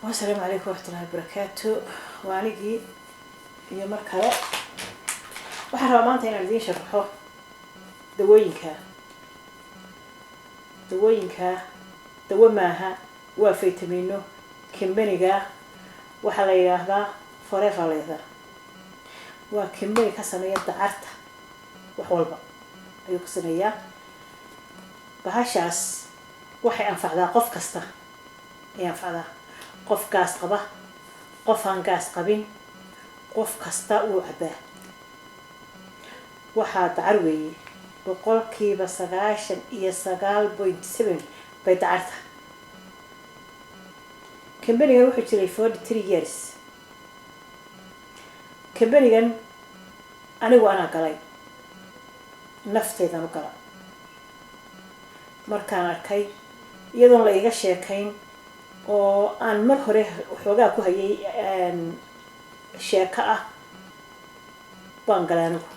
والسلام عليكم ورحمة الله وبركاته. وانigii iyo mar kale waxaan rabaa maanta inaan idiin sharaxo dawooyinka dawo maaha waa faytamiino kimbaniga waxaa la yiraahdaa forever leather waa kimbani ka sameeya dacarta wax walba ayuu ka sameeyaa bahashaas waxay anfacdaa qof kasta ay anfacdaa qof gaas qaba qof aan gaas qabin qof kasta uu cabaa waxaa dacar weeye boqolkiiba 99.7 bay dacarta kambanigan wuxuu jiray 43 years kambanigan anigu anaa galay nafteydan u gala markaan arkay iyadoon la iga sheekayn oo aan mar hore xoogaa ku hayay sheeko ah baan galay anigu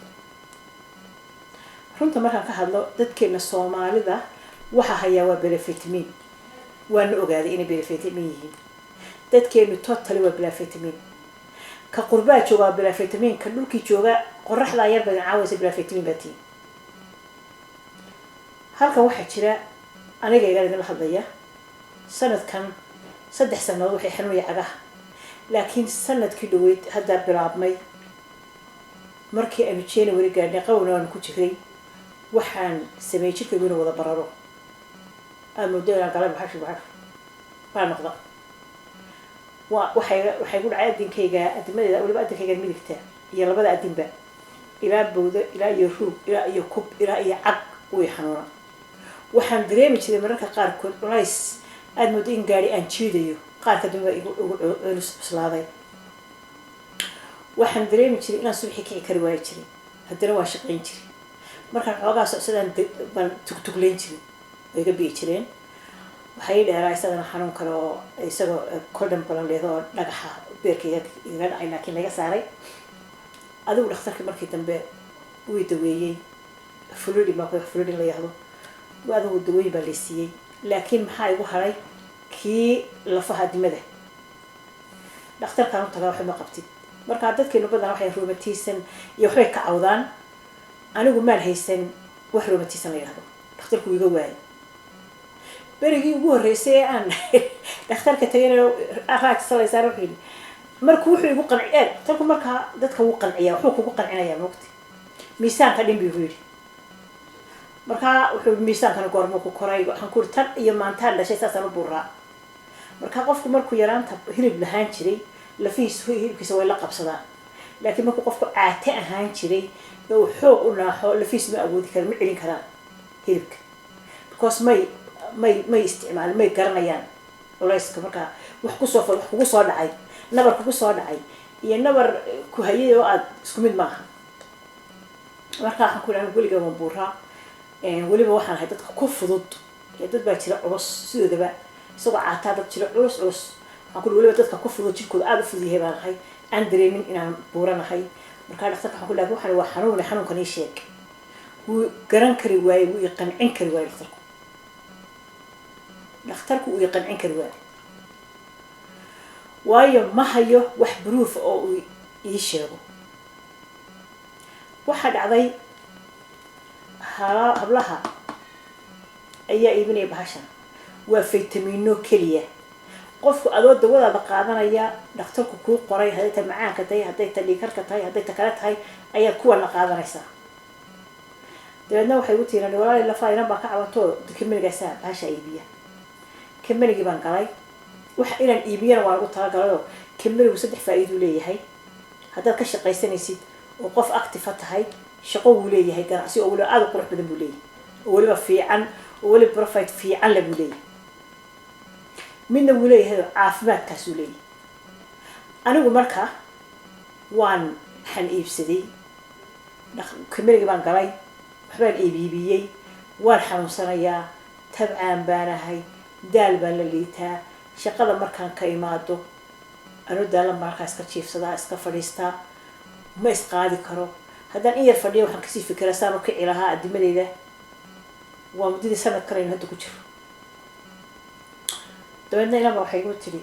runta markaan ka hadlo dadkeena Soomaalida waxa hayaa waa bilafitamiin waan ogaaday inay bilafitamiin yihiin dadkeenu totally waa bilafitamiin ka qurbaa jooga bilafitamiin ka dhulkii jooga qorraxda yar badan caawisa bilafitamiin batii halkan waxa jira aniga idin hadlaya sanadkan 3 sanadood waxay xanuunaya cagaha laakiin sanadkii dhaweyd hadda bilaabmay markii aanu January gaadhnay qowna aan ku jiray waxaan sameeyay jirkaygu inuu wada bararo aan muddo galay baxash baan noqda waxay ku dhacay adinkayga adimadeeda waliba adinkayga midigta iyo labada adinba ilaa bowda ilaa iyo ruug ilaa iyo kub ilaa iyo cag way xanuuna waxaan dareemi jiray mararka qaar kood culays aad muddo in gaari aan jiidayo qaar ka dambe ugu cuslaaday waxaan dareemi jiray inaan subaxii kici kari waayo jiray haddana waa shaqayn jiray markaan xoogaa socdaan baan tugtugleyn jiray way ga bi'i jireen waxay dheeraa isagana xanuun kale oo isagoo koldhan balan leedo oo dhagaxa beerkayga iga dhacay laakiin laga saaray adigu dhakhtarkii markii dambe wuu daweeyey fluid ma ku fluid la yahdo adigu dawooyin baa la siiyey laakiin maxaa igu haray kii lafaha dimada dhakhtarkaan u tagaa waxba ma qabtid marka dadkeenu badan waxay rheumatism iyo waxbay ka cawdaan anigu maan haysan wax rheumatism la yiraahdo dhakhtarku iga waayay berigii ugu horeysay aan dhakhtarka tagayna araag salaysan wuxuu markuu wuxuu igu qanciyay dhakhtarku marka dadka uu qanciyaa wuxuu kugu qancinayaa waqti miisaanka dhimbi yiri marka wuxuu miisaanka goormo ku koray waxaan ku tan iyo maanta dhashay saasan u buuraa marka qofku markuu yaraanta hilib lahaan jiray lafihiisa hilibkiisa way la qabsadaan laakiin markuu qofku caate ahaan jiray oo xoog u naaxo lafihiisa ma awoodi karo ma celin karaan hilibka because may isticmaal may garanayaan culayska marka wax kugu soo dhacay nabar kugu soo dhacay iyo nabar ku hayay oo aad isku mid maaha marka waxaan ku leeyahay weliga waan buuraa weliba waxaan ahay dadka ku fudud dad baa jira culus sidoodaba isagoo caataa dad jira culus waxaan ku weliba dadka ku fudud jirkooda aad u fudud baan ahay aan dareemin inaan buuranahay marka dhakhtarka waxaan ku leeyahay waxaan waa xanuunkan ii sheeg wuu garan kari waayay wuu qancin kari waayay dhakhtarku uu qancin kari waayay waayo ma hayo wax proof oo uu ii sheego waxa dhacday hablaha ayaa iibinaya bahashan waa faytamiino kaliya qofku adoo dawada qaadanaya dhakhtarku ku qoray haday ta macaanka tahay haday ta dhiikarka tahay haday ta kala tahay ayaa kuwa la qaadanaysa dadna waxay u tiiraan walaal la faayna ba ka cawato kambaniga saa bahasha iibiya kambaniga baan galay waxa inaan iibiyana waa ugu talagalay kambanigu 3 faa'iido leeyahay hadaad ka shaqaysanaysid oo qof active tahay shaqo uu leeyahay ganacsi oo waliba aad u qurux badan buu leeyahay oo waliba fiican oo waliba profit fiican la buu leeyahay midna wuu leeyahay caafimaadkaas uu leeyahay anigu marka waan iibsaday kambaniga baan galay waxbaan iibiyay waan xanuunsanayaa tabcaan baan ahay daal baan la liitaa shaqada markaan ka imaado anu daalan markaas ka jiifsadaa iska fadhiistaa ma isqaadi karo haddaan in yar fadhiyo waxaan kasii fikiraa saan u kici lahaa adimadeyda waa muddadii sanad kale in hadda ku jiro dabeedna ilaa waxay igu tiri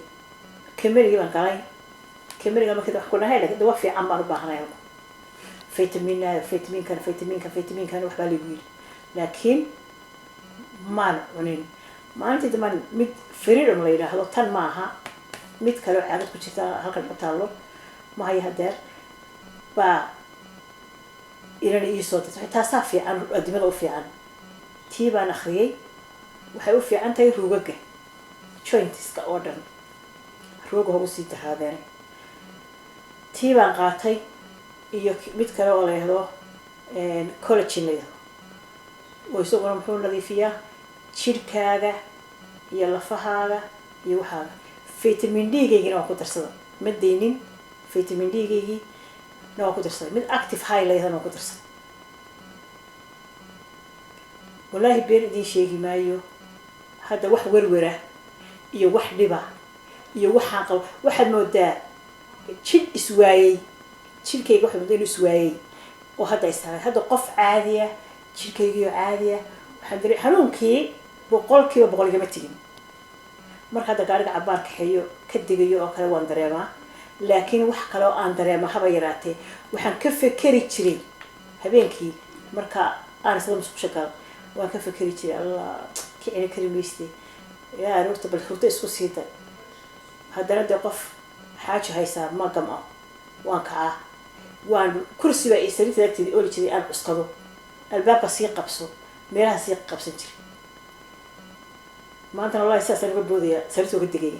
كمري بان قاي كمري ما كده كنا هاي لكن دوافي عم أربعة هنا فيتامين فيتامين كان وحبالي يقول لكن ما عنين ما أنت دمان مد فرير ملايرة هذا تن معها مد كلو عادت كشتا هالك بتعلو ما هي هدر با إيران يسوت حتى صافي عن قديم الأوفي عن تيبا نخري وحيوفي عن تي روجة شوينتس كأوردن روجة هو سيد هذا تيبا قاتي يك مد كلو على هذا كولتشين له ويسوقنا محور نظيفية شركة يلا فهذا يوحى فيتامين دي جي نوع كتر صدق مدينين فيتامين دي جي نوع كتر صدق من أكتف هاي له نوع كتر صدق والله بين دي شيء ما يو هذا واحد ورورة يو واحد لبا يو واحد واحد مودا شيل إسوائي شيل كي واحد مودا إسوائي وهذا يستعمل هذا قف عادية شيل كي عادية وحندري حنون كي بقول جمتين marka hada gaariga cabaarka xeeyo ka digayo oo kale waan dareemaa laakiin wax kale oo aan dareema haba yaraatee waxaan ka fikiri jiray habeenkii marka aan isla musku shaqal waan ka fikiri jiray allah kiina karimeystay yaa roorta bal hurta isku siida hadana de qof xaajo haysa ma gamo waan ka waan kursiga ay sariirtay oo jiray aan isqado albaabka sii qabso meelaha sii qabsan jiray ما أنت الله يسأل سنة بودية سرتو قد جي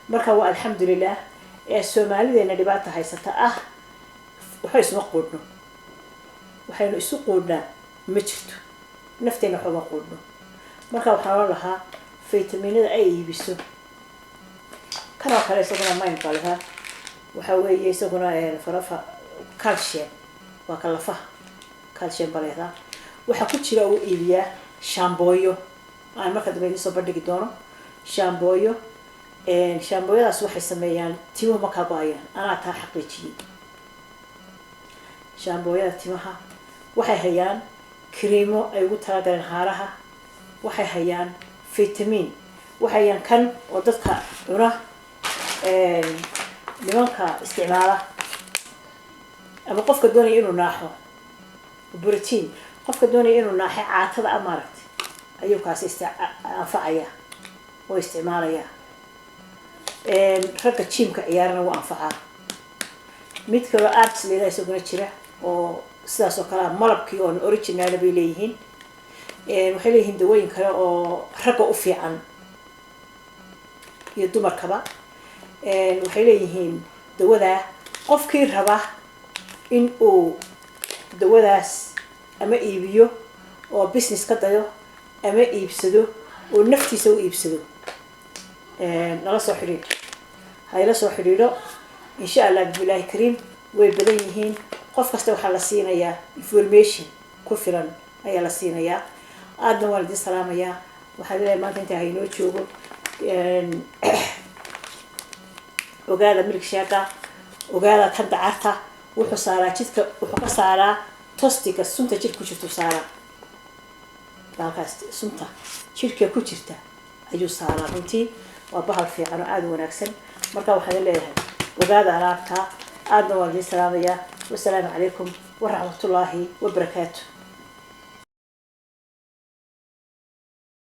مركا والحمد لله السومالي ذي اللي بعتها هاي ستا وحيس مقودنا وحين يسوقنا مجتو نفتين وحنا مقودنا مركا وحنا لها فيتامين أي بيسو كانوا خلاص يسوقنا ما ينقلها وحوي يسوقنا فرفا كالشيم وكلفه كالشيم بالها وحكوت لو إيليا شامبويو أنا ما كنت بيني صبر دقي دونه شامبويو شامبويو ده سوحي سميان تيمو مكابايا أنا تا حقيقي شامبويو تيمها وحي هيان كريمو أيوة ترى درن هارها وحي هيان فيتامين وحي هيان كان وضدك عنا لمنك استعماله أما قف كدوني إنه ناحو بروتين قف كدوني إنه ناحي عاتض أمارت أيوة كاس أنفعيا واستعماليا رجع تشيم كعيارنا وأنفعها مثل أرتس اللي ليسوا قناتشرة أو سلاسو كلام ملب كيون أوريجينال بيليهن وحليهن دوين كلا أو رجع أفي عن يدو مركبة وحليهن دودا قف كير رباه إن أو دوداس أما إيبيو أو بيزنس كدايو أما إيبسدو ونفتي سو إيبسدو نلا سو حرير هاي لا سو حريرو إن شاء الله بالله كريم ويبدينهين قف كسته وحلا سينايا information كفرا أيا لسينايا أدنى والدي سلام يا وحلا ما تنتهي نو تشوفو وقاعد ملك شاكا وقاعد تحد عرته وحصارة جدك وحصارة توستيك السنتة جد كشفتو صارة بالكاست سنتة شركة كشفتها أيو صارة بنتي وبحر في عنو عاد ونكسن مركب واحد اللي يهد وقاعد عرفتها أدنى والدي سلام يا والسلام عليكم ورحمة الله وبركاته.